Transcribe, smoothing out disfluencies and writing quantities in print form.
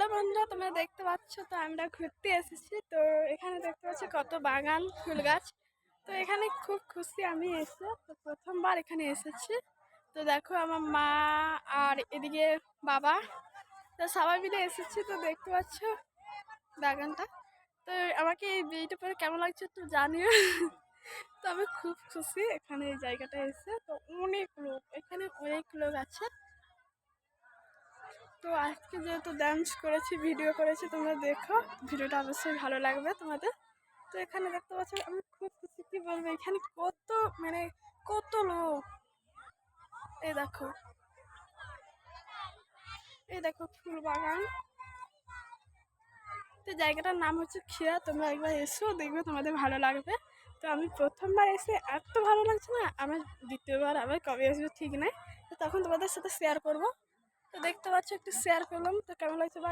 Hello বন্ধুরা, তোমরা দেখতে পাচ্ছ তো আমরা ঘুরতে এসেছি। তো এখানে দেখতে পাচ্ছি কত বাগান ফুল গাছ। তো এখানে খুব খুশি আমি এসে, তো প্রথমবার এখানে এসেছি। তো দেখো আমার মা আর এদিকে বাবা, তো সবাই মিলে এসেছি। তো দেখতে পাচ্ছ বাগানটা। তো আমাকে এই বিয়েটা পরে কেমন লাগছে একটু জানিও। তো আমি খুব খুশি এখানে এই জায়গাটা এসে। তো অনেক লোক, এখানে অনেক লোক আছে। তো আজকে যেহেতু ডান্স করেছি, ভিডিও করেছি, তোমরা দেখো, ভিডিওটা অবশ্যই ভালো লাগবে তোমাদের। তো এখানে দেখতে পাচ্ছ আমি খুব খুশি, কি বলবো, এখানে কত মানে কত লোক। এই দেখো, এই দেখো ফুল বাগান। তো জায়গাটার নাম হচ্ছে খিয়া। তোমরা একবার এসো, দেখবে তোমাদের ভালো লাগবে। তো আমি প্রথমবার এসে এত ভালো লাগছে না, আমার দ্বিতীয়বার আবার কবে আসবো ঠিক নাই। তো তখন তোমাদের সাথে শেয়ার করবো। তো দেখতে পাচ্ছ একটু শেয়ার করলাম, তো কেমন লাগছে ভাই।